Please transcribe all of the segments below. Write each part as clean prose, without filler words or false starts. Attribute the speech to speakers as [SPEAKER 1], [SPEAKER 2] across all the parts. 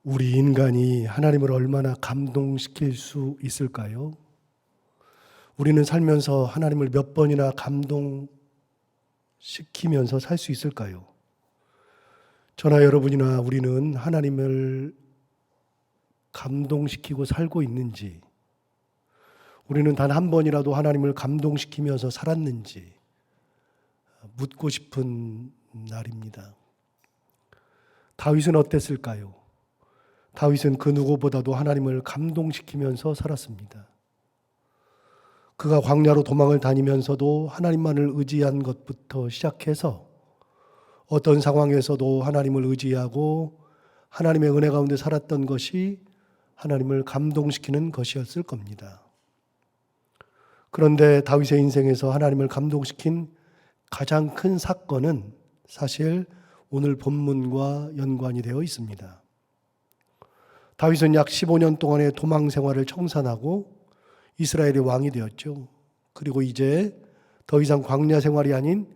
[SPEAKER 1] 우리 인간이 하나님을 얼마나 감동시킬 수 있을까요? 우리는 살면서 하나님을 몇 번이나 감동시키면서 살 수 있을까요? 저나 여러분이나 우리는 하나님을 감동시키고 살고 있는지, 우리는 단 한 번이라도 하나님을 감동시키면서 살았는지 묻고 싶은 날입니다. 다윗은 어땠을까요? 다윗은 그 누구보다도 하나님을 감동시키면서 살았습니다. 그가 광야로 도망을 다니면서도 하나님만을 의지한 것부터 시작해서 어떤 상황에서도 하나님을 의지하고 하나님의 은혜 가운데 살았던 것이 하나님을 감동시키는 것이었을 겁니다. 그런데 다윗의 인생에서 하나님을 감동시킨 가장 큰 사건은 사실 오늘 본문과 연관이 되어 있습니다. 다윗은 약 15년 동안의 도망 생활을 청산하고 이스라엘의 왕이 되었죠. 그리고 이제 더 이상 광야 생활이 아닌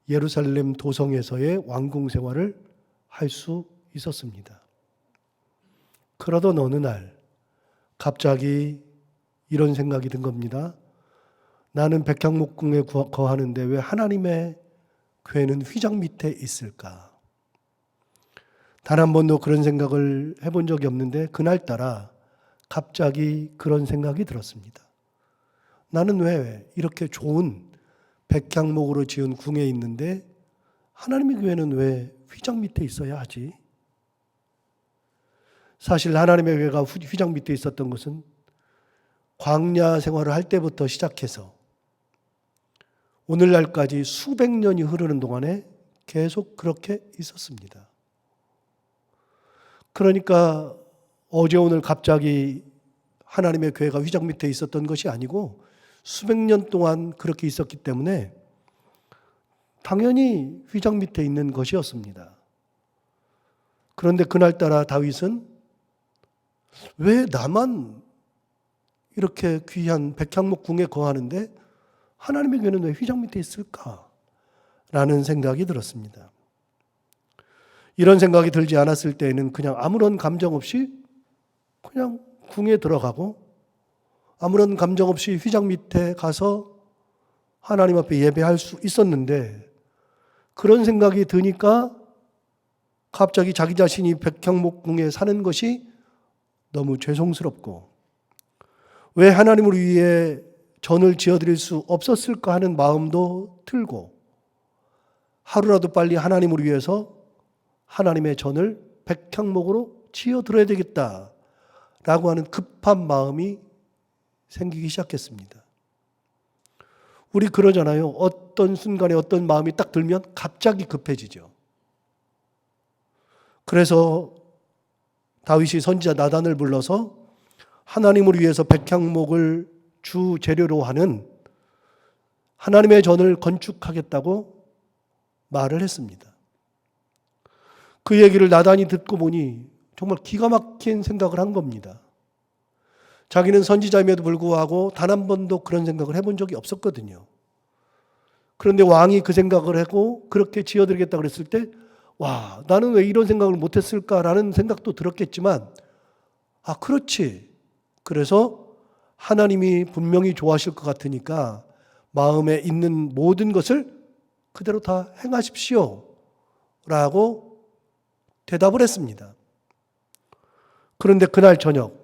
[SPEAKER 1] 예루살렘 도성에서의 왕궁 생활을 할 수 있었습니다. 그러던 어느 날 갑자기 이런 생각이 든 겁니다. 나는 백향목궁에 거하는데 왜 하나님의 궤는 휘장 밑에 있을까? 단 한 번도 그런 생각을 해본 적이 없는데 그날따라 갑자기 그런 생각이 들었습니다. 나는 왜 이렇게 좋은 백향목으로 지은 궁에 있는데 하나님의 궤는 왜 휘장 밑에 있어야 하지? 사실 하나님의 궤가 휘장 밑에 있었던 것은 광야 생활을 할 때부터 시작해서 오늘날까지 수백 년이 흐르는 동안에 계속 그렇게 있었습니다. 그러니까 어제 오늘 갑자기 하나님의 궤가 휘장 밑에 있었던 것이 아니고 수백 년 동안 그렇게 있었기 때문에 당연히 휘장 밑에 있는 것이었습니다. 그런데 그날따라 다윗은 왜 나만 이렇게 귀한 백향목궁에 거하는데 하나님의 궤는 왜 휘장 밑에 있을까라는 생각이 들었습니다. 이런 생각이 들지 않았을 때에는 그냥 아무런 감정 없이 그냥 궁에 들어가고 아무런 감정 없이 휘장 밑에 가서 하나님 앞에 예배할 수 있었는데 그런 생각이 드니까 갑자기 자기 자신이 백향목궁에 사는 것이 너무 죄송스럽고 왜 하나님을 위해 전을 지어드릴 수 없었을까 하는 마음도 들고 하루라도 빨리 하나님을 위해서 하나님의 전을 백향목으로 지어드려야 되겠다라고 하는 급한 마음이 생기기 시작했습니다. 우리 그러잖아요. 어떤 순간에 어떤 마음이 딱 들면 갑자기 급해지죠. 그래서 다윗이 선지자 나단을 불러서 하나님을 위해서 백향목을 주 재료로 하는 하나님의 전을 건축하겠다고 말을 했습니다. 그 얘기를 나단이 듣고 보니 정말 기가 막힌 생각을 한 겁니다. 자기는 선지자임에도 불구하고 단 한 번도 그런 생각을 해본 적이 없었거든요. 그런데 왕이 그 생각을 하고 그렇게 지어드리겠다 그랬을 때 와, 나는 왜 이런 생각을 못했을까라는 생각도 들었겠지만 그렇지. 그래서 하나님이 분명히 좋아하실 것 같으니까 마음에 있는 모든 것을 그대로 다 행하십시오 라고 대답을 했습니다. 그런데 그날 저녁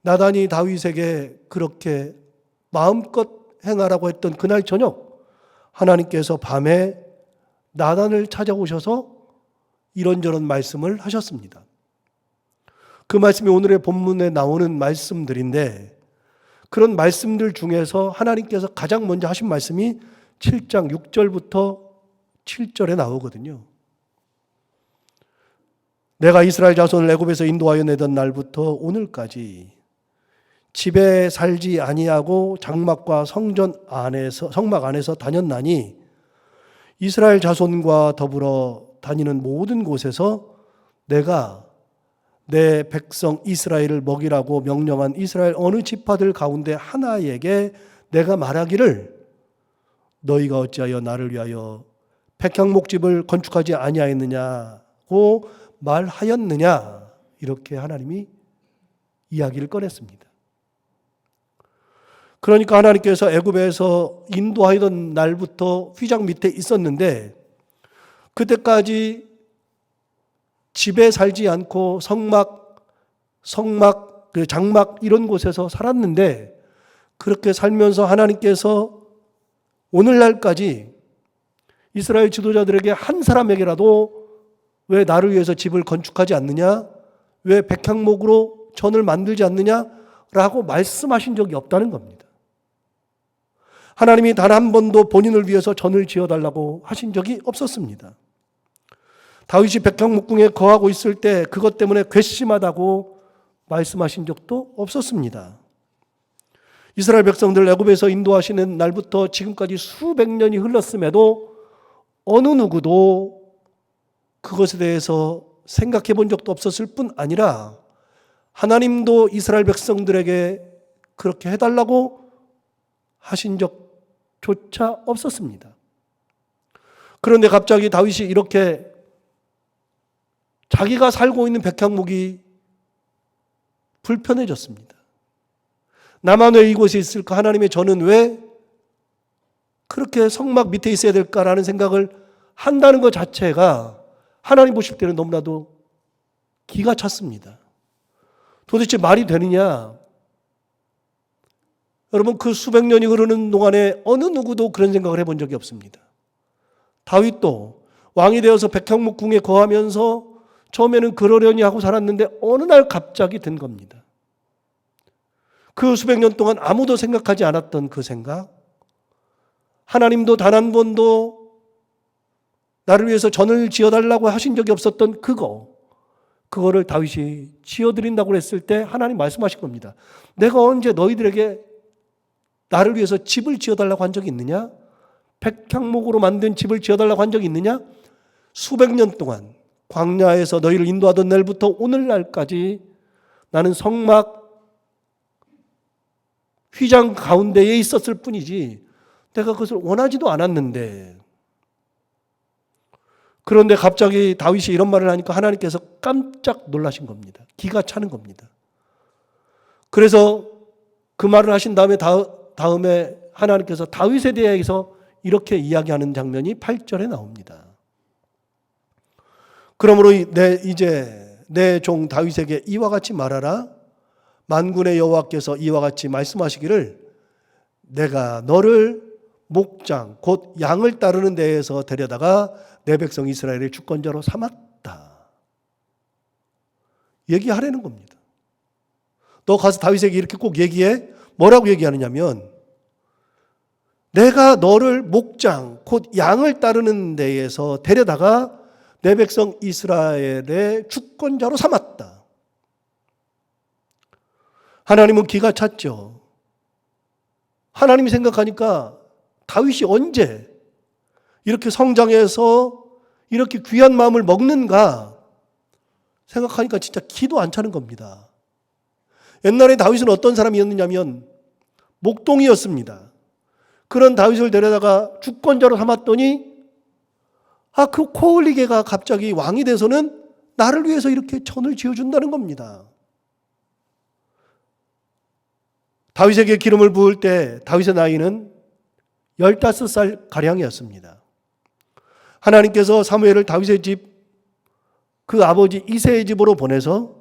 [SPEAKER 1] 나단이 다윗에게 그렇게 마음껏 행하라고 했던 그날 저녁 하나님께서 밤에 나단을 찾아오셔서 이런저런 말씀을 하셨습니다. 그 말씀이 오늘의 본문에 나오는 말씀들인데 그런 말씀들 중에서 하나님께서 가장 먼저 하신 말씀이 7장 6절부터 7절에 나오거든요. 내가 이스라엘 자손을 애굽에서 인도하여 내던 날부터 오늘까지 집에 살지 아니하고 장막과 성막 안에서 다녔나니 이스라엘 자손과 더불어 다니는 모든 곳에서 내가 내 백성 이스라엘을 먹이라고 명령한 이스라엘 어느 지파들 가운데 하나에게 내가 말하기를 너희가 어찌하여 나를 위하여 백향목집을 건축하지 아니하였느냐고 말하였느냐 이렇게 하나님이 이야기를 꺼냈습니다. 그러니까 하나님께서 애굽에서 인도하던 날부터 휘장 밑에 있었는데 그때까지 집에 살지 않고 성막, 장막 이런 곳에서 살았는데 그렇게 살면서 하나님께서 오늘날까지 이스라엘 지도자들에게 한 사람에게라도 왜 나를 위해서 집을 건축하지 않느냐? 왜 백향목으로 전을 만들지 않느냐? 라고 말씀하신 적이 없다는 겁니다. 하나님이 단 한 번도 본인을 위해서 전을 지어달라고 하신 적이 없었습니다. 다윗이 백향목궁에 거하고 있을 때 그것 때문에 괘씸하다고 말씀하신 적도 없었습니다. 이스라엘 백성들 애굽에서 인도하시는 날부터 지금까지 수백 년이 흘렀음에도 어느 누구도 그것에 대해서 생각해 본 적도 없었을 뿐 아니라 하나님도 이스라엘 백성들에게 그렇게 해달라고 하신 적조차 없었습니다. 그런데 갑자기 다윗이 이렇게 자기가 살고 있는 백향목이 불편해졌습니다. 나만 왜 이곳에 있을까? 하나님의 저는 왜 그렇게 성막 밑에 있어야 될까라는 생각을 한다는 것 자체가 하나님 보실 때는 너무나도 기가 찼습니다. 도대체 말이 되느냐? 여러분, 그 수백 년이 흐르는 동안에 어느 누구도 그런 생각을 해본 적이 없습니다. 다윗도 왕이 되어서 백향목궁에 거하면서 처음에는 그러려니 하고 살았는데 어느 날 갑자기 든 겁니다. 그 수백 년 동안 아무도 생각하지 않았던 그 생각, 하나님도 단 한 번도 나를 위해서 전을 지어달라고 하신 적이 없었던 그거를 다윗이 지어드린다고 했을 때 하나님 말씀하신 겁니다. 내가 언제 너희들에게 나를 위해서 집을 지어달라고 한 적이 있느냐? 백향목으로 만든 집을 지어달라고 한 적이 있느냐? 수백 년 동안 광야에서 너희를 인도하던 날부터 오늘날까지 나는 성막 휘장 가운데에 있었을 뿐이지 내가 그것을 원하지도 않았는데, 그런데 갑자기 다윗이 이런 말을 하니까 하나님께서 깜짝 놀라신 겁니다. 기가 차는 겁니다. 그래서 그 말을 하신 다음에 하나님께서 다윗에 대해서 이렇게 이야기하는 장면이 8절에 나옵니다. 그러므로 이제 내 종 다윗에게 이와 같이 말하라. 만군의 여호와께서 이와 같이 말씀하시기를 내가 너를 목장 곧 양을 따르는 데에서 데려다가 내 백성 이스라엘의 주권자로 삼았다. 얘기하라는 겁니다. 너 가서 다윗에게 이렇게 꼭 얘기해. 뭐라고 얘기하느냐면 내가 너를 목장 곧 양을 따르는 데에서 데려다가 내 백성 이스라엘의 주권자로 삼았다. 하나님은 기가 찼죠. 하나님이 생각하니까 다윗이 언제 이렇게 성장해서 이렇게 귀한 마음을 먹는가 생각하니까 진짜 기도 안 차는 겁니다. 옛날에 다윗은 어떤 사람이었느냐면 목동이었습니다. 그런 다윗을 데려다가 주권자로 삼았더니 그 코 흘리개가 갑자기 왕이 돼서는 나를 위해서 이렇게 전을 지어준다는 겁니다. 다윗에게 기름을 부을 때 다윗의 나이는 15살 가량이었습니다. 하나님께서 사무엘을 다윗의 집, 그 아버지 이새의 집으로 보내서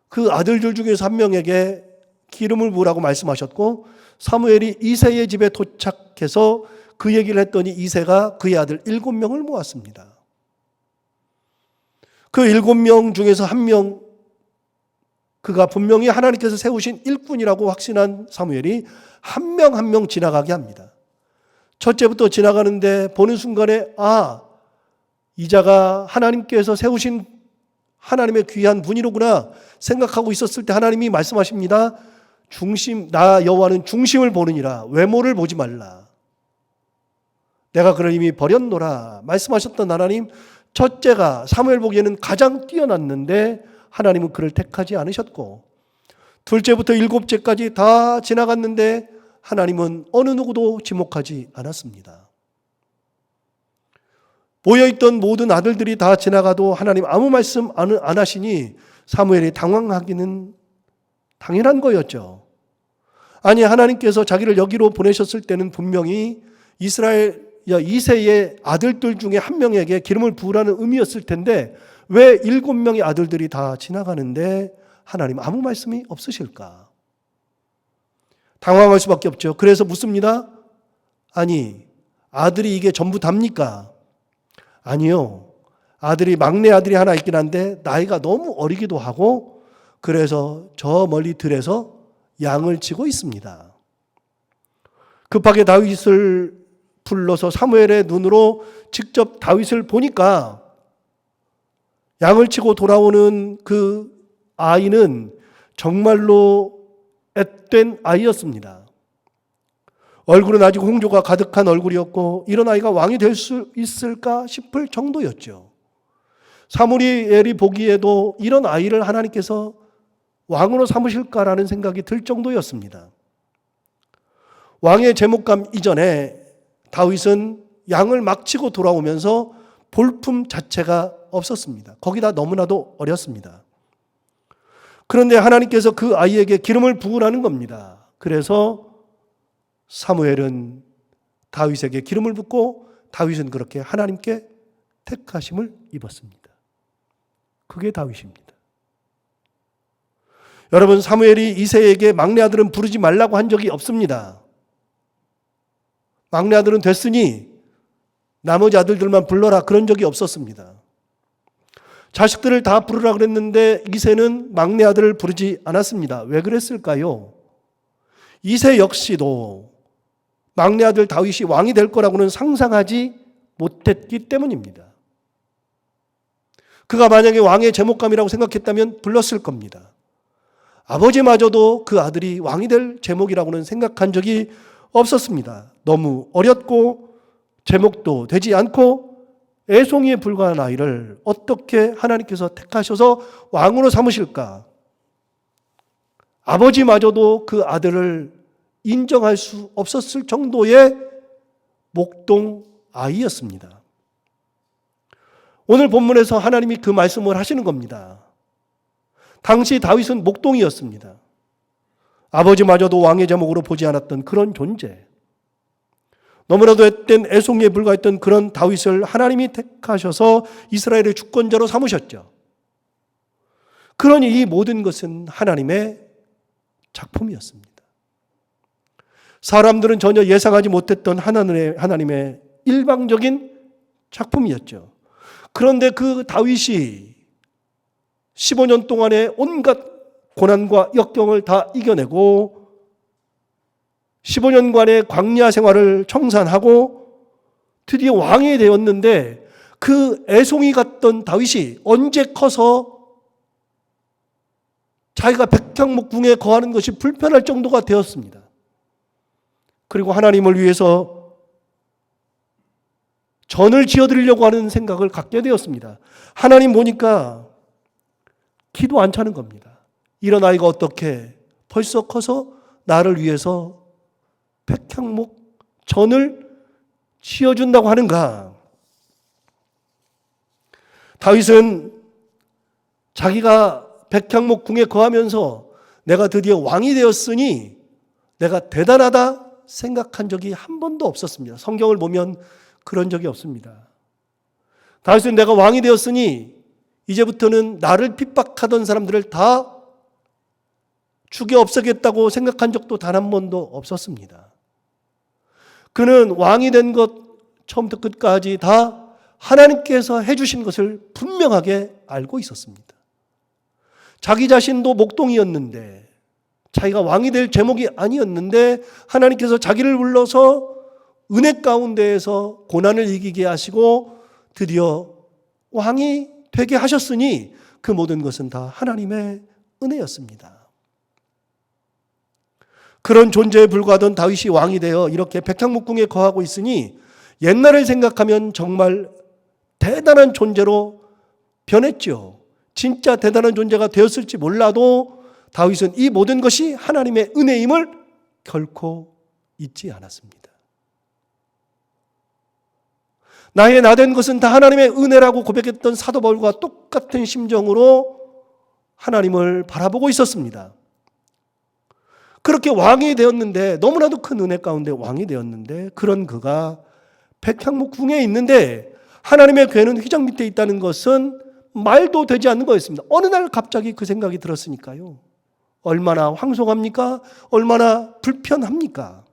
[SPEAKER 1] 그 아들들 중에서 한 명에게 기름을 부으라고 말씀하셨고, 사무엘이 이새의 집에 도착해서 그 얘기를 했더니 이새가 그의 아들 7명을 모았습니다. 그 7명 중에서 한 명, 그가 분명히 하나님께서 세우신 일꾼이라고 확신한 사무엘이 한 명 한 명 지나가게 합니다. 첫째부터 지나가는데 보는 순간에 이 자가 하나님께서 세우신 하나님의 귀한 분이로구나 생각하고 있었을 때 하나님이 말씀하십니다. 나 여호와는 중심을 보느니라. 외모를 보지 말라. 내가 그를 이미 버렸노라 말씀하셨던 하나님, 첫째가 사무엘 보기에는 가장 뛰어났는데 하나님은 그를 택하지 않으셨고, 둘째부터 7째까지 다 지나갔는데 하나님은 어느 누구도 지목하지 않았습니다. 모여있던 모든 아들들이 다 지나가도 하나님 아무 말씀 안 하시니 사무엘이 당황하기는 당연한 거였죠. 아니, 하나님께서 자기를 여기로 보내셨을 때는 분명히 이스라엘 2세의 아들들 중에 한 명에게 기름을 부으라는 의미였을 텐데 왜 7명의 아들들이 다 지나가는데 하나님 아무 말씀이 없으실까? 당황할 수밖에 없죠. 그래서 묻습니다. 아니, 아들이 이게 전부 답니까? 아니요. 아들이 막내 아들이 하나 있긴 한데 나이가 너무 어리기도 하고 그래서 저 멀리 들에서 양을 치고 있습니다. 급하게 다윗을 불러서 사무엘의 눈으로 직접 다윗을 보니까 양을 치고 돌아오는 그 아이는 정말로 앳된 아이였습니다. 얼굴은 아직 홍조가 가득한 얼굴이었고 이런 아이가 왕이 될 수 있을까 싶을 정도였죠. 사무엘이 보기에도 이런 아이를 하나님께서 왕으로 삼으실까라는 생각이 들 정도였습니다. 왕의 제목감 이전에 다윗은 양을 막 치고 돌아오면서 볼품 자체가 없었습니다. 거기다 너무나도 어렸습니다. 그런데 하나님께서 그 아이에게 기름을 부으라는 겁니다. 그래서 사무엘은 다윗에게 기름을 붓고 다윗은 그렇게 하나님께 택하심을 입었습니다. 그게 다윗입니다. 여러분, 사무엘이 이새에게 막내 아들은 부르지 말라고 한 적이 없습니다. 막내 아들은 됐으니 나머지 아들들만 불러라 그런 적이 없었습니다. 자식들을 다 부르라 그랬는데 이새는 막내 아들을 부르지 않았습니다. 왜 그랬을까요? 이새 역시도 막내 아들 다윗이 왕이 될 거라고는 상상하지 못했기 때문입니다. 그가 만약에 왕의 제목감이라고 생각했다면 불렀을 겁니다. 아버지마저도 그 아들이 왕이 될 제목이라고는 생각한 적이 없었습니다. 너무 어렸고 제목도 되지 않고 애송이에 불과한 아이를 어떻게 하나님께서 택하셔서 왕으로 삼으실까? 아버지마저도 그 아들을 인정할 수 없었을 정도의 목동 아이였습니다. 오늘 본문에서 하나님이 그 말씀을 하시는 겁니다. 당시 다윗은 목동이었습니다. 아버지마저도 왕의 제목으로 보지 않았던 그런 존재. 너무나도 앳된 애송이에 불과했던 그런 다윗을 하나님이 택하셔서 이스라엘의 주권자로 삼으셨죠. 그러니 이 모든 것은 하나님의 작품이었습니다. 사람들은 전혀 예상하지 못했던 하나님의 일방적인 작품이었죠. 그런데 그 다윗이 15년 동안의 온갖 고난과 역경을 다 이겨내고 15년간의 광야 생활을 청산하고 드디어 왕이 되었는데 그 애송이 같던 다윗이 언제 커서 자기가 백향목궁에 거하는 것이 불편할 정도가 되었습니다. 그리고 하나님을 위해서 전을 지어드리려고 하는 생각을 갖게 되었습니다. 하나님 보니까 기도 안 차는 겁니다. 이런 아이가 어떻게 벌써 커서 나를 위해서 백향목 전을 지어준다고 하는가? 다윗은 자기가 백향목 궁에 거하면서 내가 드디어 왕이 되었으니 내가 대단하다 생각한 적이 한 번도 없었습니다. 성경을 보면 그런 적이 없습니다. 다윗은 내가 왕이 되었으니 이제부터는 나를 핍박하던 사람들을 다 죽여 없애겠다고 생각한 적도 단 한 번도 없었습니다. 그는 왕이 된 것 처음부터 끝까지 다 하나님께서 해주신 것을 분명하게 알고 있었습니다. 자기 자신도 목동이었는데 자기가 왕이 될 제목이 아니었는데 하나님께서 자기를 불러서 은혜 가운데에서 고난을 이기게 하시고 드디어 왕이 되게 하셨으니 그 모든 것은 다 하나님의 은혜였습니다. 그런 존재에 불과하던 다윗이 왕이 되어 이렇게 백향목궁에 거하고 있으니 옛날을 생각하면 정말 대단한 존재로 변했죠. 진짜 대단한 존재가 되었을지 몰라도 다윗은 이 모든 것이 하나님의 은혜임을 결코 잊지 않았습니다. 나의 나된 것은 다 하나님의 은혜라고 고백했던 사도 바울과 똑같은 심정으로 하나님을 바라보고 있었습니다. 그렇게 왕이 되었는데, 너무나도 큰 은혜 가운데 왕이 되었는데, 그런 그가 백향목 궁에 있는데 하나님의 궤는 휘장 밑에 있다는 것은 말도 되지 않는 거였습니다. 어느 날 갑자기 그 생각이 들었으니까요. 얼마나 황송합니까? 얼마나 불편합니까?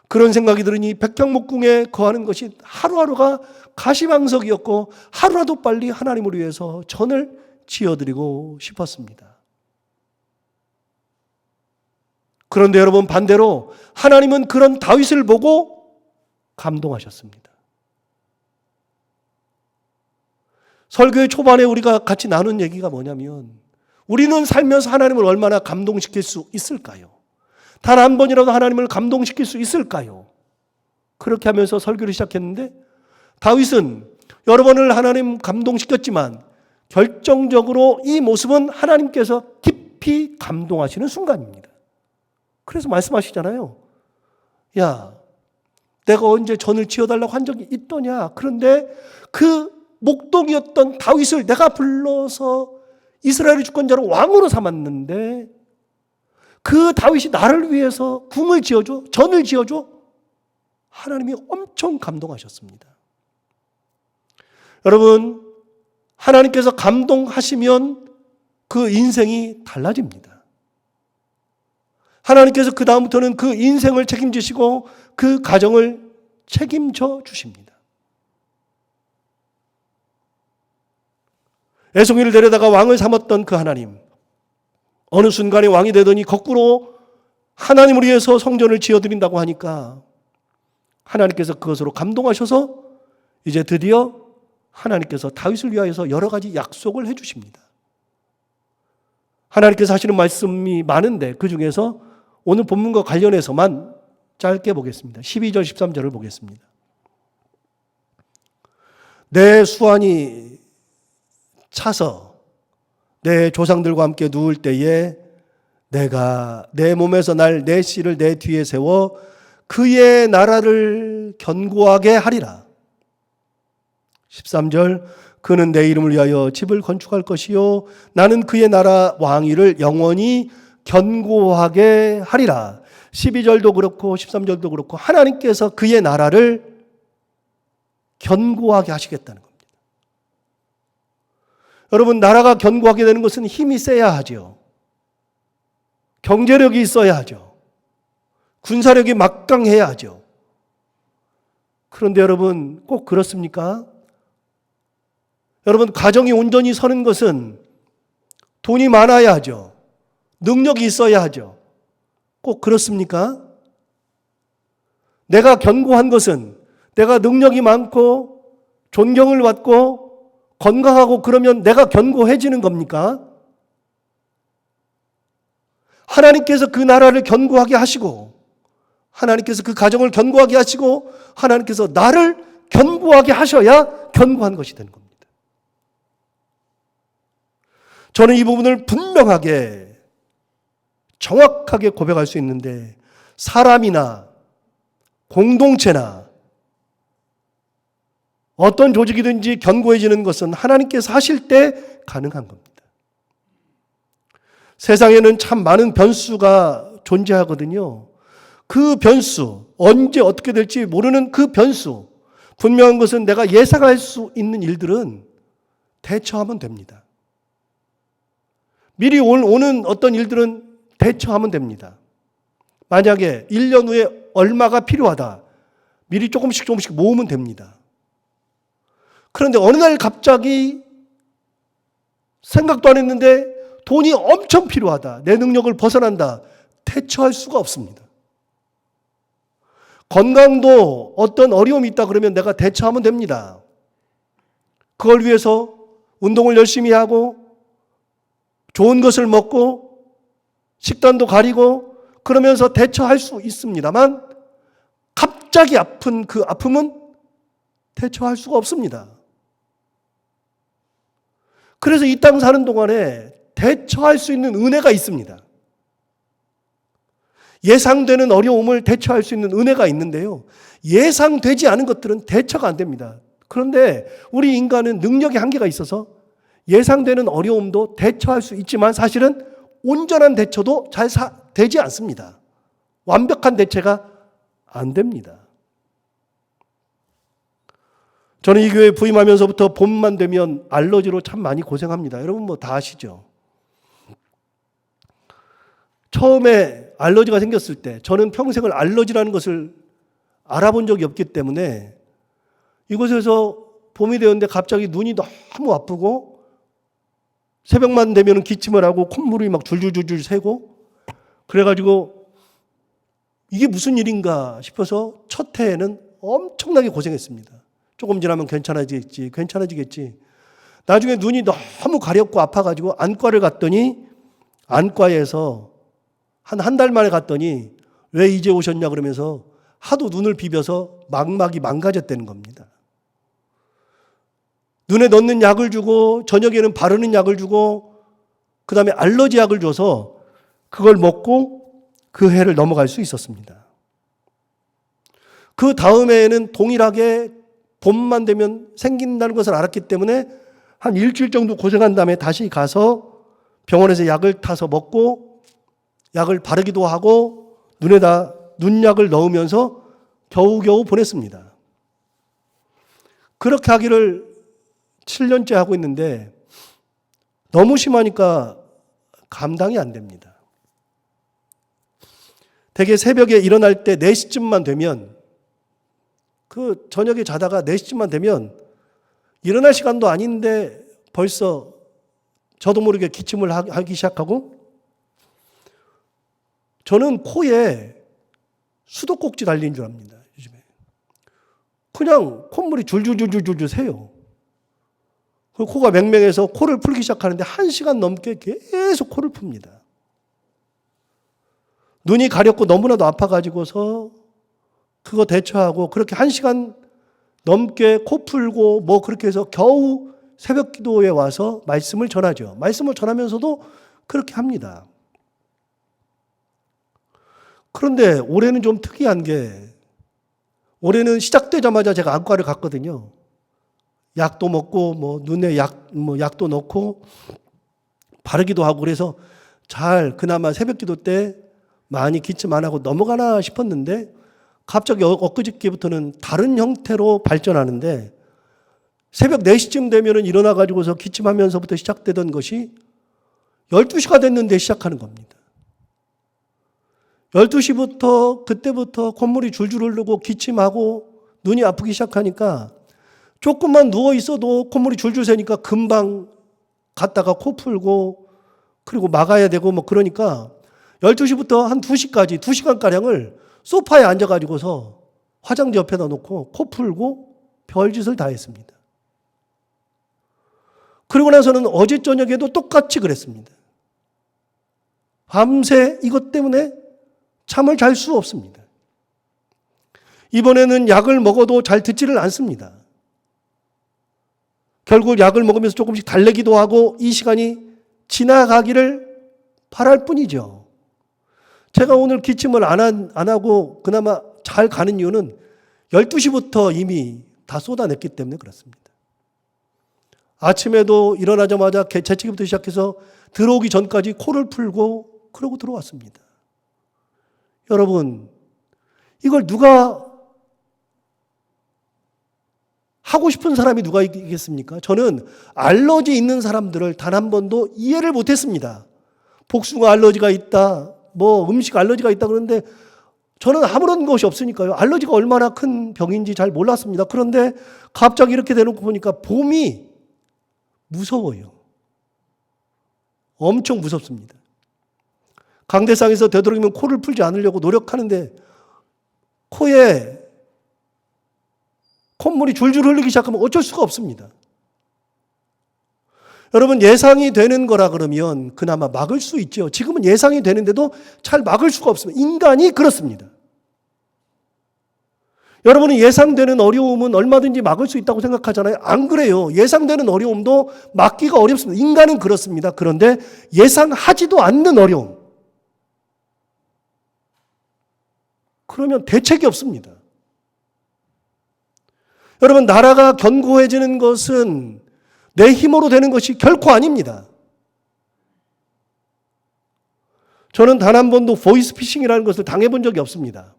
[SPEAKER 1] 그런 생각이 들으니 백향목 궁에 거하는 것이 하루하루가 가시방석이었고, 하루라도 빨리 하나님을 위해서 전을 지어드리고 싶었습니다. 그런데 여러분, 반대로 하나님은 그런 다윗을 보고 감동하셨습니다. 설교의 초반에 우리가 같이 나눈 얘기가 뭐냐면, 우리는 살면서 하나님을 얼마나 감동시킬 수 있을까요? 단 한 번이라도 하나님을 감동시킬 수 있을까요? 그렇게 하면서 설교를 시작했는데, 다윗은 여러 번을 하나님 감동시켰지만 결정적으로 이 모습은 하나님께서 깊이 감동하시는 순간입니다. 그래서 말씀하시잖아요. 야, 내가 언제 전을 지어달라고 한 적이 있더냐? 그런데 그 목동이었던 다윗을 내가 불러서 이스라엘의 주권자로 왕으로 삼았는데, 그 다윗이 나를 위해서 궁을 지어줘, 전을 지어줘? 하나님이 엄청 감동하셨습니다. 여러분, 하나님께서 감동하시면 그 인생이 달라집니다. 하나님께서 그 다음부터는 그 인생을 책임지시고 그 가정을 책임져 주십니다. 애송이를 데려다가 왕을 삼았던 그 하나님, 어느 순간에 왕이 되더니 거꾸로 하나님을 위해서 성전을 지어드린다고 하니까 하나님께서 그것으로 감동하셔서 이제 드디어 하나님께서 다윗을 위하여서 여러 가지 약속을 해 주십니다. 하나님께서 하시는 말씀이 많은데 그 중에서 오늘 본문과 관련해서만 짧게 보겠습니다. 12절 13절을 보겠습니다. 내 수완이 차서 내 조상들과 함께 누울 때에 내가 내 몸에서 날 내 씨를 내 뒤에 세워 그의 나라를 견고하게 하리라. 13절, 그는 내 이름을 위하여 집을 건축할 것이요 나는 그의 나라 왕위를 영원히 견고하게 하리라. 12절도 그렇고 13절도 그렇고 하나님께서 그의 나라를 견고하게 하시겠다는 겁니다. 여러분, 나라가 견고하게 되는 것은 힘이 세야 하죠. 경제력이 있어야 하죠. 군사력이 막강해야 하죠. 그런데 여러분, 꼭 그렇습니까? 여러분, 가정이 온전히 서는 것은 돈이 많아야 하죠. 능력이 있어야 하죠. 꼭 그렇습니까? 내가 견고한 것은 내가 능력이 많고 존경을 받고 건강하고 그러면 내가 견고해지는 겁니까? 하나님께서 그 나라를 견고하게 하시고 하나님께서 그 가정을 견고하게 하시고 하나님께서 나를 견고하게 하셔야 견고한 것이 되는 겁니다. 저는 이 부분을 분명하게 정확하게 고백할 수 있는데, 사람이나 공동체나 어떤 조직이든지 견고해지는 것은 하나님께서 하실 때 가능한 겁니다. 세상에는 참 많은 변수가 존재하거든요. 그 변수, 언제 어떻게 될지 모르는 그 변수, 분명한 것은 내가 예상할 수 있는 일들은 대처하면 됩니다. 미리 오는 어떤 일들은 대처하면 됩니다. 만약에 1년 후에 얼마가 필요하다, 미리 조금씩 모으면 됩니다. 그런데 어느 날 갑자기 생각도 안 했는데 돈이 엄청 필요하다, 내 능력을 벗어난다, 대처할 수가 없습니다. 건강도 어떤 어려움이 있다 그러면 내가 대처하면 됩니다. 그걸 위해서 운동을 열심히 하고 좋은 것을 먹고 식단도 가리고 그러면서 대처할 수 있습니다만, 갑자기 아픈 그 아픔은 대처할 수가 없습니다. 그래서 이 땅 사는 동안에 대처할 수 있는 은혜가 있습니다. 예상되는 어려움을 대처할 수 있는 은혜가 있는데요, 예상되지 않은 것들은 대처가 안 됩니다. 그런데 우리 인간은 능력의 한계가 있어서 예상되는 어려움도 대처할 수 있지만 사실은 온전한 대처도 잘 되지 않습니다. 완벽한 대처가 안 됩니다. 저는 이 교회에 부임하면서부터 봄만 되면 알러지로 참 많이 고생합니다. 여러분 뭐 다 아시죠? 처음에 알러지가 생겼을 때 저는 평생을 알러지라는 것을 알아본 적이 없기 때문에 이곳에서 봄이 되었는데 갑자기 눈이 너무 아프고 새벽만 되면 기침을 하고 콧물이 막 줄줄줄줄 새고 그래가지고 이게 무슨 일인가 싶어서 첫 해에는 엄청나게 고생했습니다. 조금 지나면 괜찮아지겠지. 나중에 눈이 너무 가렵고 아파가지고 안과를 갔더니 안과에서 한 달 만에 갔더니 왜 이제 오셨냐 그러면서 하도 눈을 비벼서 망막이 망가졌다는 겁니다. 눈에 넣는 약을 주고 저녁에는 바르는 약을 주고 그 다음에 알러지 약을 줘서 그걸 먹고 그 해를 넘어갈 수 있었습니다. 그 다음에는 동일하게 봄만 되면 생긴다는 것을 알았기 때문에 한 일주일 정도 고생한 다음에 다시 가서 병원에서 약을 타서 먹고 약을 바르기도 하고 눈에다 눈약을 넣으면서 겨우겨우 보냈습니다. 그렇게 하기를 7년째 하고 있는데 너무 심하니까 감당이 안 됩니다. 대개 새벽에 일어날 때 4시쯤만 되면 그 저녁에 자다가 4시쯤만 되면 일어날 시간도 아닌데 벌써 저도 모르게 기침을 하기 시작하고 저는 코에 수도꼭지 달린 줄 압니다. 요즘에. 그냥 콧물이 줄줄줄줄줄 새요. 그 코가 맹맹해서 코를 풀기 시작하는데 1시간 넘게 계속 코를 풉니다. 눈이 가렵고 너무나도 아파가지고서 그거 대처하고 그렇게 1시간 넘게 코 풀고 뭐 그렇게 해서 겨우 새벽 기도에 와서 말씀을 전하죠. 말씀을 전하면서도 그렇게 합니다. 그런데 올해는 좀 특이한 게 올해는 시작되자마자 제가 안과를 갔거든요. 약도 먹고 뭐 눈에 약도 넣고 바르기도 하고 그래서 잘 그나마 새벽 기도 때 많이 기침 안 하고 넘어가나 싶었는데 갑자기 엊그저께부터는 다른 형태로 발전하는데 새벽 4시쯤 되면 일어나가지고서 기침하면서부터 시작되던 것이 12시가 됐는데 시작하는 겁니다. 12시부터 그때부터 콧물이 줄줄 흐르고 기침하고 눈이 아프기 시작하니까 조금만 누워 있어도 콧물이 줄줄 새니까 금방 갔다가 코 풀고 그리고 막아야 되고 뭐 그러니까 12시부터 한 2시까지 2시간가량을 소파에 앉아가지고서 화장지 옆에다 놓고 코 풀고 별짓을 다 했습니다. 그리고 나서는 어제 저녁에도 똑같이 그랬습니다. 밤새 이것 때문에 잠을 잘 수 없습니다. 이번에는 약을 먹어도 잘 듣지를 않습니다. 결국 약을 먹으면서 조금씩 달래기도 하고 이 시간이 지나가기를 바랄 뿐이죠. 제가 오늘 기침을 안 하고 그나마 잘 가는 이유는 12시부터 이미 다 쏟아냈기 때문에 그렇습니다. 아침에도 일어나자마자 재채기부터 시작해서 들어오기 전까지 코를 풀고 그러고 들어왔습니다. 여러분, 이걸 누가 하고 싶은 사람이 누가 있겠습니까? 저는 알러지 있는 사람들을 단 한 번도 이해를 못했습니다. 복숭아 알러지가 있다, 뭐 음식 알러지가 있다 그러는데 저는 아무런 것이 없으니까요. 알러지가 얼마나 큰 병인지 잘 몰랐습니다. 그런데 갑자기 이렇게 대놓고 보니까 봄이 무서워요. 엄청 무섭습니다. 강대상에서 되도록이면 코를 풀지 않으려고 노력하는데 코에 콧물이 줄줄 흐르기 시작하면 어쩔 수가 없습니다. 여러분, 예상이 되는 거라 그러면 그나마 막을 수 있죠. 지금은 예상이 되는데도 잘 막을 수가 없습니다. 인간이 그렇습니다. 여러분은 예상되는 어려움은 얼마든지 막을 수 있다고 생각하잖아요. 안 그래요. 예상되는 어려움도 막기가 어렵습니다. 인간은 그렇습니다. 그런데 예상하지도 않는 어려움. 그러면 대책이 없습니다. 여러분, 나라가 견고해지는 것은 내 힘으로 되는 것이 결코 아닙니다. 저는 단 한 번도 보이스피싱이라는 것을 당해본 적이 없습니다.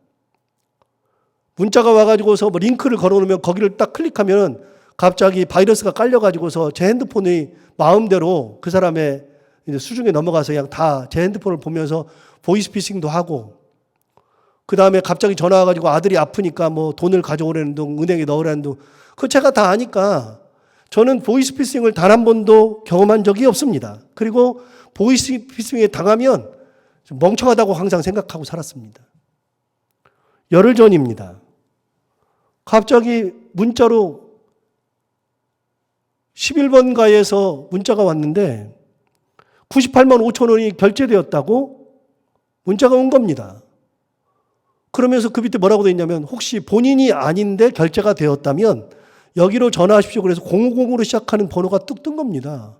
[SPEAKER 1] 문자가 와가지고서 뭐 링크를 걸어놓으면 거기를 딱 클릭하면 갑자기 바이러스가 깔려가지고서 제 핸드폰이 마음대로 그 사람의 이제 수중에 넘어가서 그냥 다 제 핸드폰을 보면서 보이스피싱도 하고, 그 다음에 갑자기 전화 와가지고 아들이 아프니까 뭐 돈을 가져오라는 둥, 은행에 넣으라는 둥, 그거 제가 다 아니까 저는 보이스피싱을 단 한 번도 경험한 적이 없습니다. 그리고 보이스피싱에 당하면 멍청하다고 항상 생각하고 살았습니다. 열흘 전입니다. 갑자기 문자로 11번가에서 문자가 왔는데 98만 5천 원이 결제되었다고 문자가 온 겁니다. 그러면서 그 밑에 뭐라고 되어 있냐면, 혹시 본인이 아닌데 결제가 되었다면 여기로 전화하십시오. 그래서 050으로 시작하는 번호가 뚝 뜬 겁니다.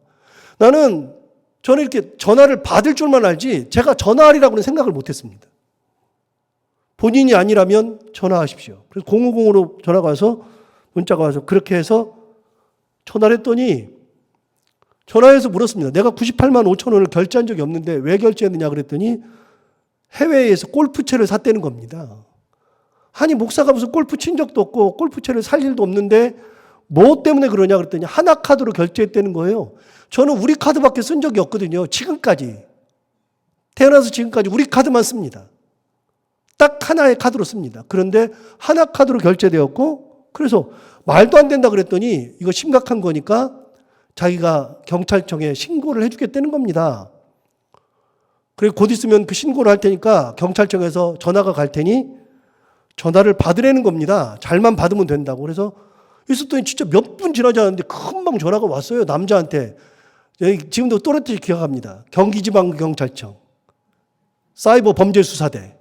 [SPEAKER 1] 저는 이렇게 전화를 받을 줄만 알지 제가 전화하리라고는 생각을 못했습니다. 본인이 아니라면 전화하십시오. 그래서 050으로 전화가 와서 문자가 와서 그렇게 해서 전화를 했더니, 전화해서 물었습니다. 내가 98만 5천 원을 결제한 적이 없는데 왜 결제했느냐 그랬더니 해외에서 골프채를 샀다는 겁니다. 아니, 목사가 무슨 골프 친 적도 없고 골프채를 살 일도 없는데 뭐 때문에 그러냐 그랬더니 하나카드로 결제했다는 거예요. 저는 우리 카드밖에 쓴 적이 없거든요. 지금까지. 태어나서 지금까지 우리 카드만 씁니다. 딱 하나의 카드로 씁니다. 그런데 하나 카드로 결제되었고, 그래서 말도 안 된다 그랬더니 이거 심각한 거니까 자기가 경찰청에 신고를 해주겠다는 겁니다. 그리고 곧 있으면 그 신고를 할 테니까 경찰청에서 전화가 갈 테니 전화를 받으라는 겁니다. 잘만 받으면 된다고. 그래서 있었더니 진짜 몇 분 지나지 않았는데 금방 전화가 왔어요. 남자한테. 지금도 또렷이 기억합니다. 경기지방경찰청 사이버 범죄수사대.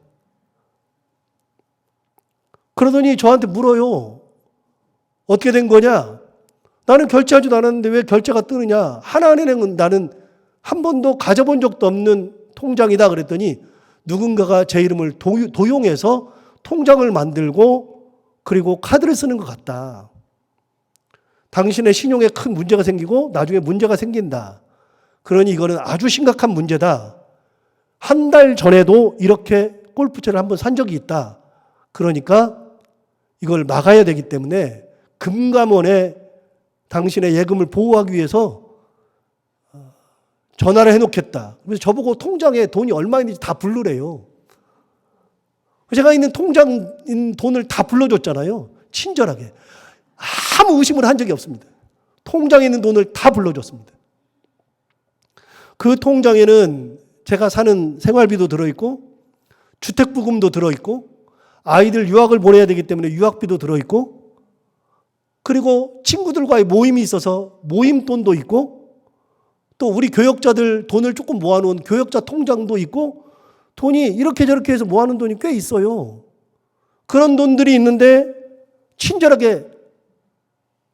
[SPEAKER 1] 그러더니 저한테 물어요. 어떻게 된 거냐? 나는 결제하지도 않았는데 왜 결제가 뜨느냐? 하나은행은 나는 한 번도 가져본 적도 없는 통장이다 그랬더니 누군가가 제 이름을 도용해서 통장을 만들고 그리고 카드를 쓰는 것 같다. 당신의 신용에 큰 문제가 생기고 나중에 문제가 생긴다. 그러니 이거는 아주 심각한 문제다. 한 달 전에도 이렇게 골프채를 한번 산 적이 있다. 그러니까 이걸 막아야 되기 때문에 금감원에 당신의 예금을 보호하기 위해서 전화를 해놓겠다. 그래서 저보고 통장에 돈이 얼마 있는지 다 부르래요. 제가 있는 통장 있는 돈을 다 불러줬잖아요. 친절하게. 아무 의심을 한 적이 없습니다. 통장에 있는 돈을 다 불러줬습니다. 그 통장에는 제가 사는 생활비도 들어있고 주택부금도 들어있고 아이들 유학을 보내야 되기 때문에 유학비도 들어있고 그리고 친구들과의 모임이 있어서 모임 돈도 있고 또 우리 교역자들 돈을 조금 모아놓은 교역자 통장도 있고 돈이 이렇게 저렇게 해서 모아놓은 돈이 꽤 있어요. 그런 돈들이 있는데 친절하게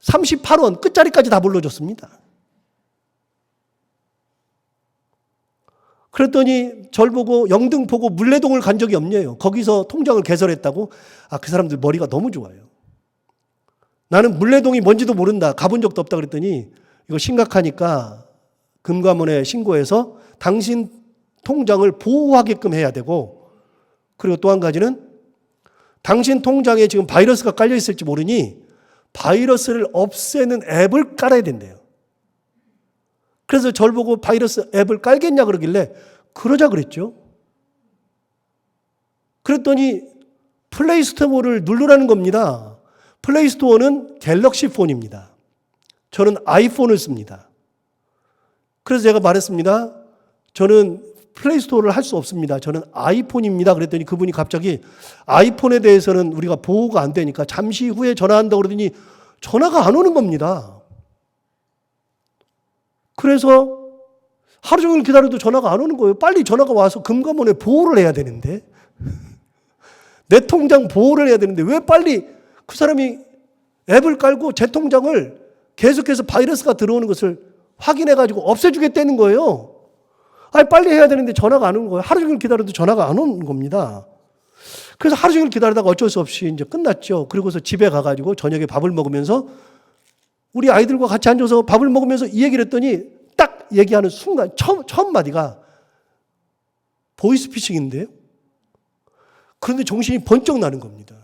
[SPEAKER 1] 38원 끝자리까지 다 불러줬습니다. 그랬더니 절 보고 영등포구 물레동을 간 적이 없네요. 거기서 통장을 개설했다고? 그 사람들 머리가 너무 좋아요. 나는 물레동이 뭔지도 모른다. 가본 적도 없다 그랬더니 이거 심각하니까 금감원에 신고해서 당신 통장을 보호하게끔 해야 되고 그리고 또 한 가지는 당신 통장에 지금 바이러스가 깔려 있을지 모르니 바이러스를 없애는 앱을 깔아야 된대요. 그래서 절 보고 바이러스 앱을 깔겠냐 그러길래 그러자 그랬죠. 그랬더니 플레이스토어를 누르라는 겁니다. 플레이스토어는 갤럭시 폰입니다. 저는 아이폰을 씁니다. 그래서 제가 말했습니다. 저는 플레이스토어를 할 수 없습니다. 저는 아이폰입니다. 그랬더니 그분이 갑자기 아이폰에 대해서는 우리가 보호가 안 되니까 잠시 후에 전화한다고 그러더니 전화가 안 오는 겁니다. 그래서 하루 종일 기다려도 전화가 안 오는 거예요. 빨리 전화가 와서 금감원에 보호를 해야 되는데 내 통장 보호를 해야 되는데 왜 빨리 그 사람이 앱을 깔고 제 통장을 계속해서 바이러스가 들어오는 것을 확인해가지고 없애주겠다는 거예요. 빨리 해야 되는데 전화가 안 오는 거예요. 하루 종일 기다려도 전화가 안 오는 겁니다. 그래서 하루 종일 기다리다가 어쩔 수 없이 이제 끝났죠. 그리고서 집에 가가지고 저녁에 밥을 먹으면서 우리 아이들과 같이 앉아서 밥을 먹으면서 이 얘기를 했더니 딱 얘기하는 순간 처음 마디가 보이스피싱인데요. 그런데 정신이 번쩍 나는 겁니다.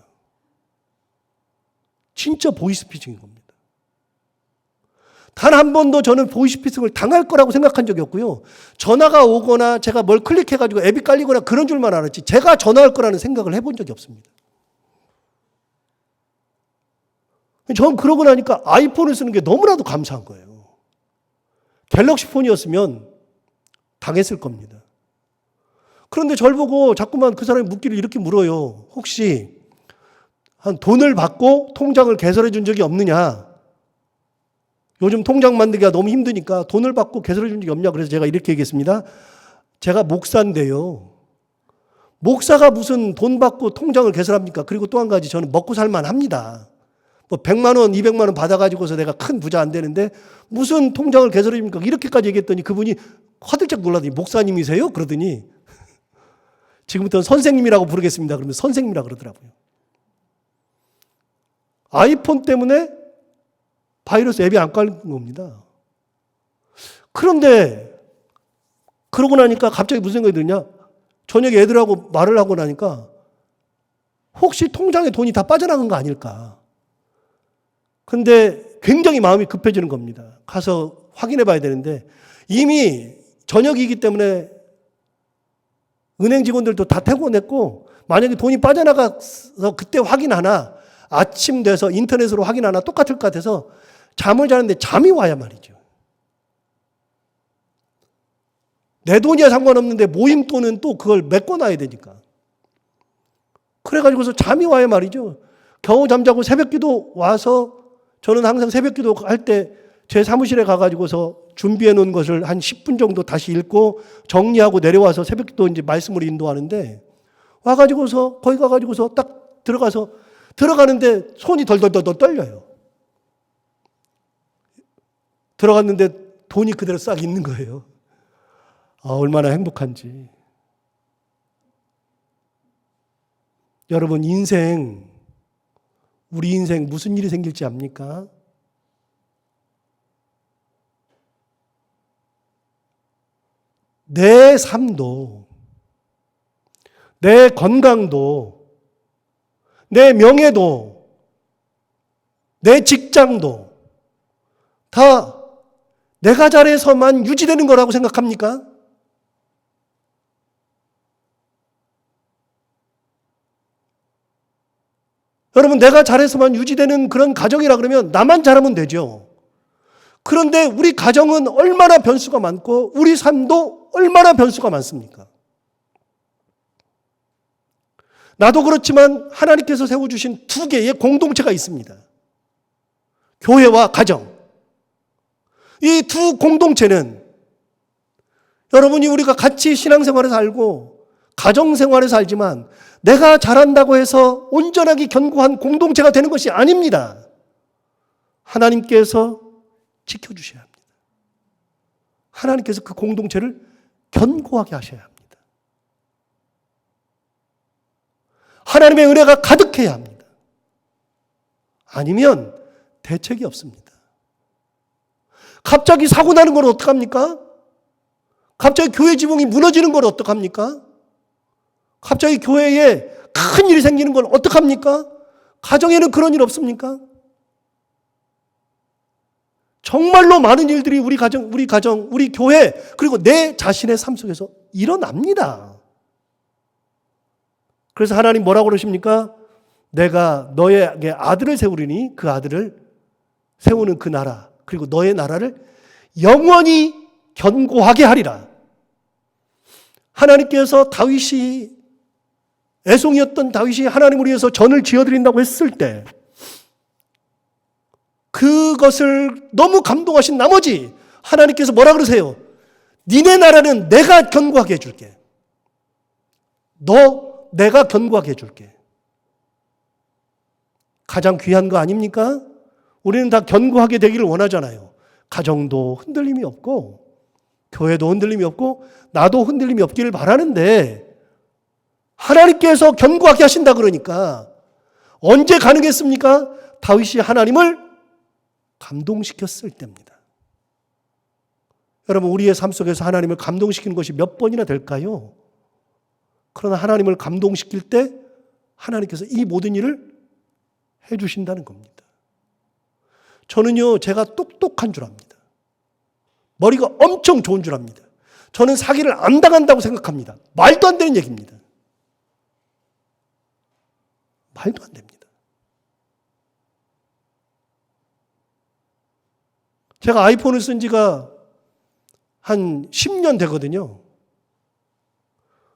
[SPEAKER 1] 진짜 보이스피싱인 겁니다. 단 한 번도 저는 보이스피싱을 당할 거라고 생각한 적이 없고요. 전화가 오거나 제가 뭘 클릭해가지고 앱이 깔리거나 그런 줄만 알았지 제가 전화할 거라는 생각을 해본 적이 없습니다. 전 그러고 나니까 아이폰을 쓰는 게 너무나도 감사한 거예요. 갤럭시 폰이었으면 당했을 겁니다. 그런데 저를 보고 자꾸만 그 사람이 묻기를 이렇게 물어요. 혹시 한 돈을 받고 통장을 개설해 준 적이 없느냐? 요즘 통장 만들기가 너무 힘드니까 돈을 받고 개설해 준 적이 없냐? 그래서 제가 이렇게 얘기했습니다. 제가 목사인데요. 목사가 무슨 돈 받고 통장을 개설합니까? 그리고 또 한 가지 저는 먹고 살만 합니다. 뭐 100만 원, 200만 원 받아가지고서 내가 큰 부자 안 되는데 무슨 통장을 개설해 줍니까? 이렇게까지 얘기했더니 그분이 화들짝 놀라더니 목사님이세요? 그러더니 지금부터는 선생님이라고 부르겠습니다. 그러면 선생님이라고 그러더라고요. 아이폰 때문에 바이러스 앱이 안 깔린 겁니다. 그런데 그러고 나니까 갑자기 무슨 생각이 드냐? 저녁에 애들하고 말을 하고 나니까 혹시 통장에 돈이 다 빠져나간 거 아닐까? 근데 굉장히 마음이 급해지는 겁니다. 가서 확인해 봐야 되는데 이미 저녁이기 때문에 은행 직원들도 다 퇴근했고 만약에 돈이 빠져나가서 그때 확인하나 아침 돼서 인터넷으로 확인하나 똑같을 것 같아서 잠을 자는데 잠이 와야 말이죠. 내 돈이야 상관없는데 모임 돈은 또 그걸 메꿔놔야 되니까. 그래가지고서 잠이 와야 말이죠. 겨우 잠자고 새벽기도 와서 저는 항상 새벽기도 할 때 제 사무실에 가가지고서 준비해 놓은 것을 한 10분 정도 다시 읽고 정리하고 내려와서 새벽기도 이제 말씀으로 인도하는데 와가지고서 거기 가가지고서 딱 들어가는데 손이 덜덜덜 떨려요. 들어갔는데 돈이 그대로 싹 있는 거예요. 아, 얼마나 행복한지. 여러분 우리 인생 무슨 일이 생길지 압니까? 내 삶도, 내 건강도, 내 명예도, 내 직장도 다 내가 잘해서만 유지되는 거라고 생각합니까? 여러분, 내가 잘해서만 유지되는 그런 가정이라 그러면 나만 잘하면 되죠. 그런데 우리 가정은 얼마나 변수가 많고 우리 삶도 얼마나 변수가 많습니까? 나도 그렇지만 하나님께서 세워주신 두 개의 공동체가 있습니다. 교회와 가정. 이 두 공동체는 여러분이 우리가 같이 신앙생활을 살고 가정생활을 살지만 내가 잘한다고 해서 온전하게 견고한 공동체가 되는 것이 아닙니다. 하나님께서 지켜주셔야 합니다. 하나님께서 그 공동체를 견고하게 하셔야 합니다. 하나님의 은혜가 가득해야 합니다. 아니면 대책이 없습니다. 갑자기 사고 나는 걸 어떡합니까? 갑자기 교회 지붕이 무너지는 걸 어떡합니까? 갑자기 교회에 큰 일이 생기는 걸 어떡합니까? 가정에는 그런 일 없습니까? 정말로 많은 일들이 우리 가정, 우리 교회, 그리고 내 자신의 삶 속에서 일어납니다. 그래서 하나님 뭐라고 그러십니까? 내가 너에게 아들을 세우리니 그 아들을 세우는 그 나라, 그리고 너의 나라를 영원히 견고하게 하리라. 하나님께서 애송이었던 다윗이 하나님을 위해서 전을 지어드린다고 했을 때 그것을 너무 감동하신 나머지 하나님께서 뭐라 그러세요? 니네 나라는 내가 견고하게 해줄게. 내가 견고하게 해줄게. 가장 귀한 거 아닙니까? 우리는 다 견고하게 되기를 원하잖아요. 가정도 흔들림이 없고 교회도 흔들림이 없고 나도 흔들림이 없기를 바라는데 하나님께서 견고하게 하신다 그러니까 언제 가능했습니까? 다윗이 하나님을 감동시켰을 때입니다. 여러분, 우리의 삶 속에서 하나님을 감동시키는 것이 몇 번이나 될까요? 그러나 하나님을 감동시킬 때 하나님께서 이 모든 일을 해주신다는 겁니다. 저는요, 제가 똑똑한 줄 압니다. 머리가 엄청 좋은 줄 압니다. 저는 사기를 안 당한다고 생각합니다. 말도 안 되는 얘기입니다. 말도 안 됩니다. 제가 아이폰을 쓴 지가 한 10년 되거든요.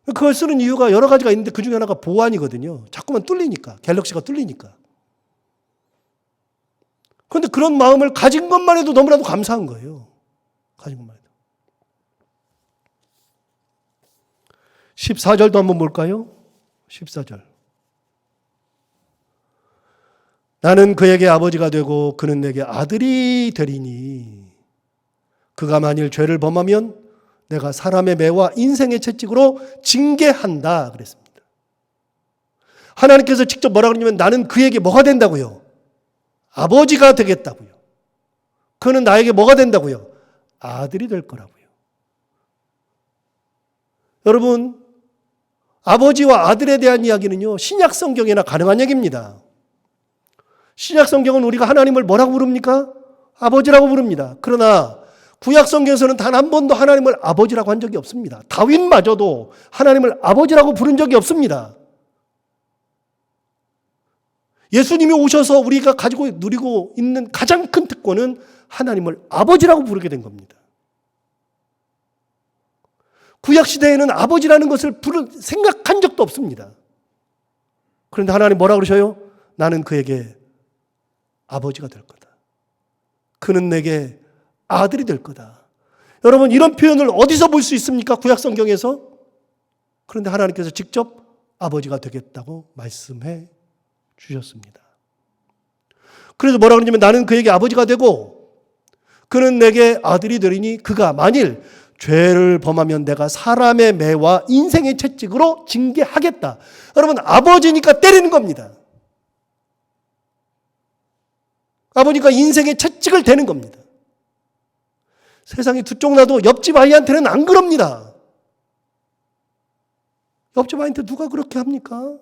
[SPEAKER 1] 그걸 쓰는 이유가 여러 가지가 있는데 그 중에 하나가 보안이거든요. 자꾸만 뚫리니까, 갤럭시가 뚫리니까. 그런데 그런 마음을 가진 것만 해도 너무나도 감사한 거예요. 가진 것만 해도. 14절도 한번 볼까요? 14절. 나는 그에게 아버지가 되고 그는 내게 아들이 되리니 그가 만일 죄를 범하면 내가 사람의 매와 인생의 채찍으로 징계한다 그랬습니다. 하나님께서 직접 뭐라 그러냐면 나는 그에게 뭐가 된다고요? 아버지가 되겠다고요. 그는 나에게 뭐가 된다고요? 아들이 될 거라고요. 여러분, 아버지와 아들에 대한 이야기는요, 신약 성경에나 가능한 얘기입니다. 신약 성경은 우리가 하나님을 뭐라고 부릅니까? 아버지라고 부릅니다. 그러나 구약 성경에서는 단 한 번도 하나님을 아버지라고 한 적이 없습니다. 다윗마저도 하나님을 아버지라고 부른 적이 없습니다. 예수님이 오셔서 우리가 가지고 누리고 있는 가장 큰 특권은 하나님을 아버지라고 부르게 된 겁니다. 구약 시대에는 아버지라는 것을 생각한 적도 없습니다. 그런데 하나님 뭐라고 그러셔요? 나는 그에게 아버지가 될 거다. 그는 내게 아들이 될 거다. 여러분, 이런 표현을 어디서 볼 수 있습니까? 구약 성경에서. 그런데 하나님께서 직접 아버지가 되겠다고 말씀해 주셨습니다. 그래서 뭐라 그러냐면 나는 그에게 아버지가 되고 그는 내게 아들이 되리니 그가 만일 죄를 범하면 내가 사람의 매와 인생의 채찍으로 징계하겠다. 여러분, 아버지니까 때리는 겁니다. 아버지가 인생의 채찍을 대는 겁니다. 세상이 두 쪽 나도 옆집 아이한테는 안 그럽니다. 옆집 아이한테 누가 그렇게 합니까?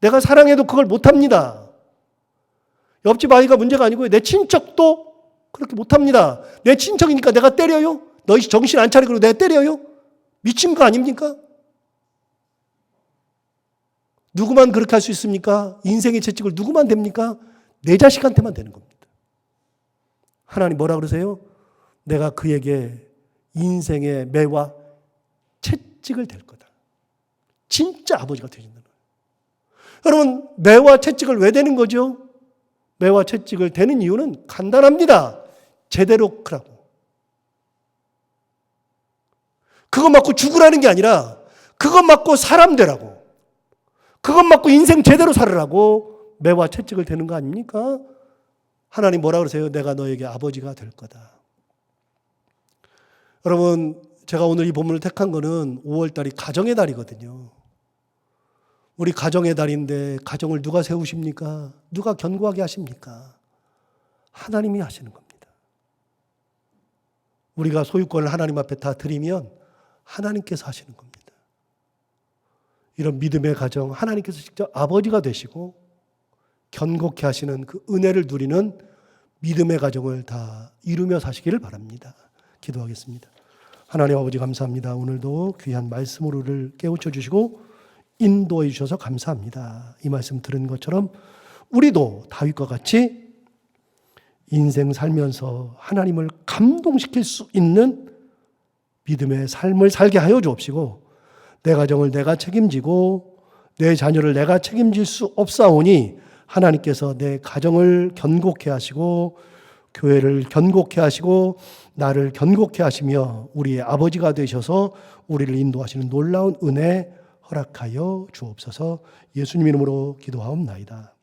[SPEAKER 1] 내가 사랑해도 그걸 못합니다. 옆집 아이가 문제가 아니고요. 내 친척도 그렇게 못합니다. 내 친척이니까 내가 때려요? 너희 정신 안 차리고 내가 때려요? 미친 거 아닙니까? 누구만 그렇게 할 수 있습니까? 인생의 채찍을 누구만 댑니까? 내 자식한테만 되는 겁니다. 하나님 뭐라 그러세요? 내가 그에게 인생의 매와 채찍을 댈 거다. 진짜 아버지가 되신다는 거예요. 여러분, 매와 채찍을 왜 대는 거죠? 매와 채찍을 대는 이유는 간단합니다. 제대로 크라고. 그것 맞고 죽으라는 게 아니라 그것 맞고 사람 되라고. 그것 맞고 인생 제대로 살으라고 매와 채찍을 대는 거 아닙니까? 하나님 뭐라 그러세요? 내가 너에게 아버지가 될 거다. 여러분, 제가 오늘 이 본문을 택한 거는 5월달이 가정의 달이거든요. 우리 가정의 달인데 가정을 누가 세우십니까? 누가 견고하게 하십니까? 하나님이 하시는 겁니다. 우리가 소유권을 하나님 앞에 다 드리면 하나님께서 하시는 겁니다. 이런 믿음의 가정, 하나님께서 직접 아버지가 되시고 견고케 하시는 그 은혜를 누리는 믿음의 가정을 다 이루며 사시기를 바랍니다. 기도하겠습니다. 하나님 아버지 감사합니다. 오늘도 귀한 말씀으로 우리를 깨우쳐 주시고 인도해 주셔서 감사합니다. 이 말씀 들은 것처럼 우리도 다윗과 같이 인생 살면서 하나님을 감동시킬 수 있는 믿음의 삶을 살게 하여 주옵시고 내 가정을 내가 책임지고 내 자녀를 내가 책임질 수 없사오니 하나님께서 내 가정을 견고케 하시고 교회를 견고케 하시고 나를 견고케 하시며 우리의 아버지가 되셔서 우리를 인도하시는 놀라운 은혜 허락하여 주옵소서. 예수님 이름으로 기도하옵나이다.